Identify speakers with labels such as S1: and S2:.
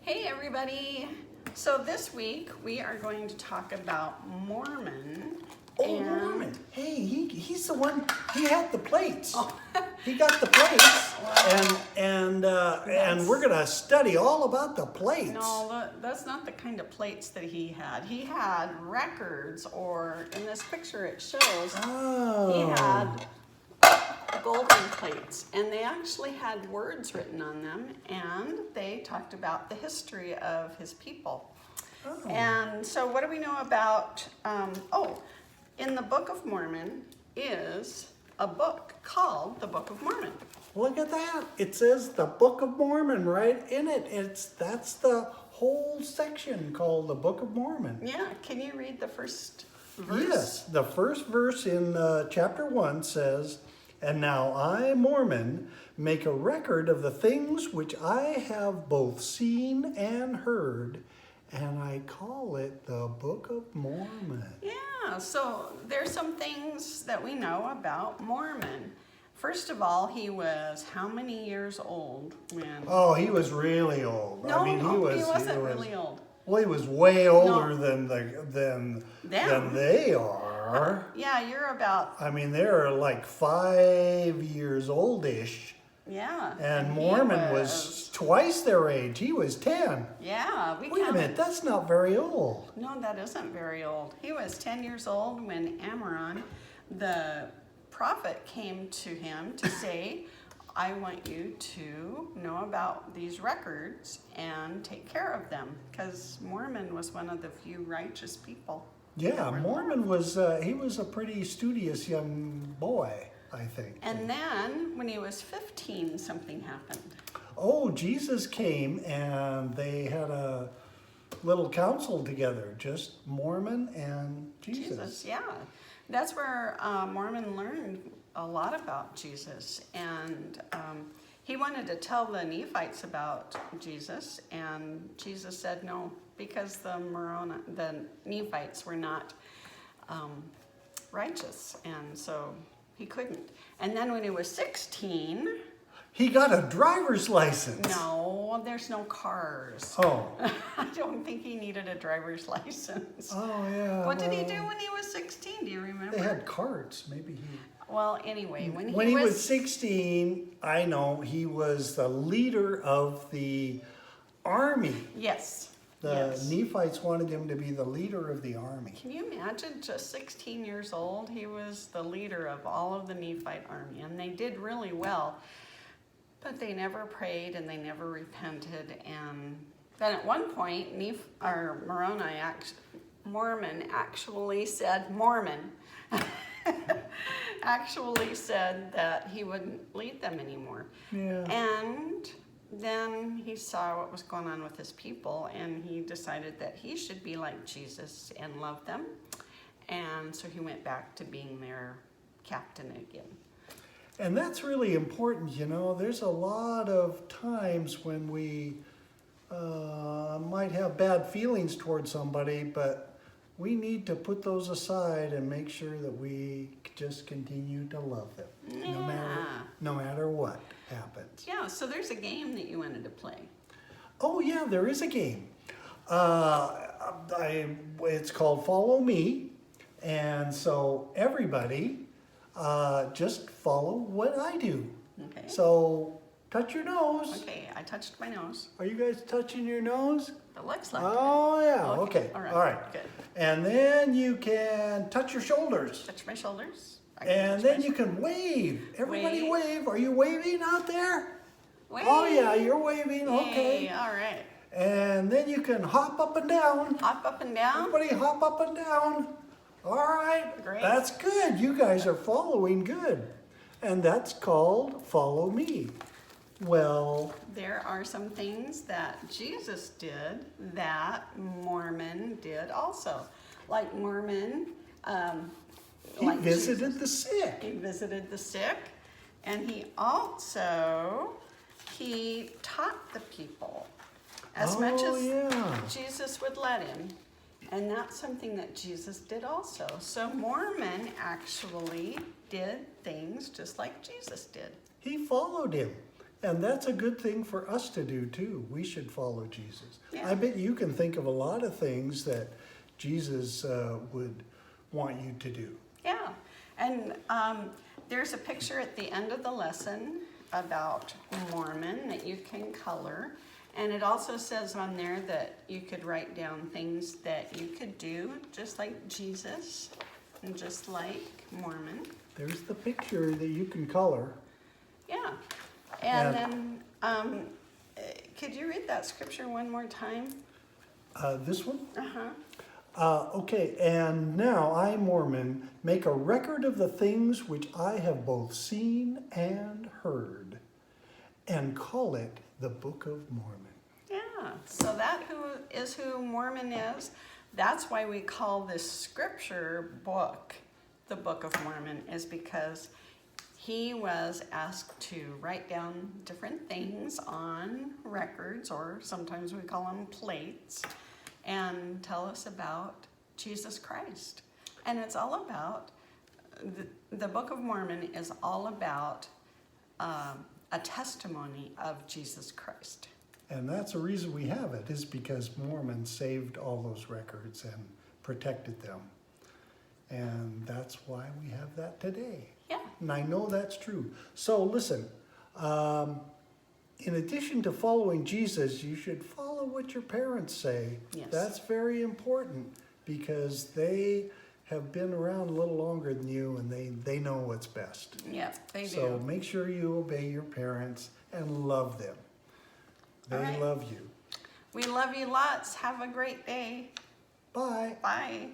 S1: Hey everybody! So this week we are going to talk about Mormon.
S2: Oh, Mormon! Hey, he's the one. He had the plates. Oh. He got the plates, wow. and we're gonna study all about the plates.
S1: No, that's not the kind of plates that he had. He had records, or in this picture it shows he had golden plates, and they actually had words written on them, and they talked about the history of his people. Oh. And so what do we know about, in the Book of Mormon is a book called the Book of Mormon.
S2: Look at that. It says the Book of Mormon right in it. That's the whole section called the Book of Mormon.
S1: Yeah, can you read the first verse?
S2: Yes, the first verse in chapter 1 says, "And now I, Mormon, make a record of the things which I have both seen and heard, and I call it the Book of Mormon."
S1: Yeah, so there's some things that we know about Mormon. First of all, he was how many years old when...
S2: Oh, he was really old.
S1: No, he wasn't really old.
S2: Well, he was way older than they are.
S1: Yeah, you're about...
S2: I mean, they're like 5 years oldish.
S1: Yeah.
S2: And Mormon was twice their age. He was 10.
S1: Yeah.
S2: Wait a minute, that's not very old.
S1: No, that isn't very old. He was 10 years old when Amram, the prophet, came to him to say, I want you to know about these records and take care of them, because Mormon was one of the few righteous people.
S2: Yeah, Mormon was, he was a pretty studious young boy, I think.
S1: And then, when he was 15, something happened.
S2: Oh, Jesus came and they had a little council together, just Mormon and Jesus.
S1: Yeah. That's where Mormon learned a lot about Jesus. And he wanted to tell the Nephites about Jesus, and Jesus said no, because the Nephites were not righteous, and so he couldn't. And then when he was 16...
S2: He got a driver's license.
S1: No, there's no cars.
S2: Oh.
S1: I don't think he needed a driver's license.
S2: Oh, yeah.
S1: What did he do when he was 16? Do you remember?
S2: They had carts. Maybe he...
S1: Well, anyway, when
S2: he was 16, I know, he was the leader of the army.
S1: Yes.
S2: The Nephites wanted him to be the leader of the army.
S1: Can you imagine, just 16 years old, he was the leader of all of the Nephite army, and they did really well, but they never prayed and they never repented. And then at one point, Mormon actually said that he wouldn't lead them anymore.
S2: Yeah.
S1: And then he saw what was going on with his people, and he decided that he should be like Jesus and love them. And so he went back to being their captain again.
S2: And that's really important, you know. There's a lot of times when we might have bad feelings towards somebody, but we need to put those aside and make sure that we just continue to love them, no matter what happens.
S1: Yeah, so there's a game that you wanted to play.
S2: Oh yeah, there is a game. It's called Follow Me, and so everybody just follow what I do.
S1: Okay.
S2: So touch your nose.
S1: Okay, I touched my nose.
S2: Are you guys touching your nose?
S1: It looks like
S2: Oh yeah, okay.
S1: All
S2: right.
S1: Good.
S2: And then you can touch your shoulders.
S1: Touch my shoulders.
S2: And then you can wave. Everybody wave. Are you waving out there?
S1: Wave.
S2: Oh yeah, you're waving. Okay.
S1: All right.
S2: And then you can hop up and down.
S1: Hop up and down.
S2: Everybody hop up and down. All right.
S1: Great.
S2: That's good. You guys are following good. And that's called Follow Me. Well,
S1: there are some things that Jesus did that Mormon did also. Like Mormon,
S2: he visited the sick.
S1: He visited the sick, and he taught the people as much as Jesus would let him. And that's something that Jesus did also. So Mormon actually did things just like Jesus did.
S2: He followed him. And that's a good thing for us to do too. We should follow Jesus.
S1: Yeah.
S2: I bet you can think of a lot of things that Jesus would want you to do.
S1: Yeah, and there's a picture at the end of the lesson about Mormon that you can color. And it also says on there that you could write down things that you could do just like Jesus and just like Mormon.
S2: There's the picture that you can color.
S1: Yeah. And then, could you read that scripture one more time?
S2: This one?
S1: Uh-huh.
S2: Okay, and now I, Mormon, make a record of the things which I have both seen and heard, and call it the Book of Mormon.
S1: Yeah, so that is who Mormon is. That's why we call this scripture book the Book of Mormon, is because he was asked to write down different things on records, or sometimes we call them plates, and tell us about Jesus Christ. And it's all about, the Book of Mormon is all about a testimony of Jesus Christ.
S2: And that's the reason we have it, is because Mormons saved all those records and protected them. And that's why we have that today.
S1: Yeah.
S2: And I know that's true. So listen, in addition to following Jesus, you should follow what your parents say.
S1: Yes.
S2: That's very important because they have been around a little longer than you, and they know what's best.
S1: Yeah, they do.
S2: So make sure you obey your parents and love them. They
S1: All right.
S2: love you.
S1: We love you lots. Have a great day.
S2: Bye.
S1: Bye.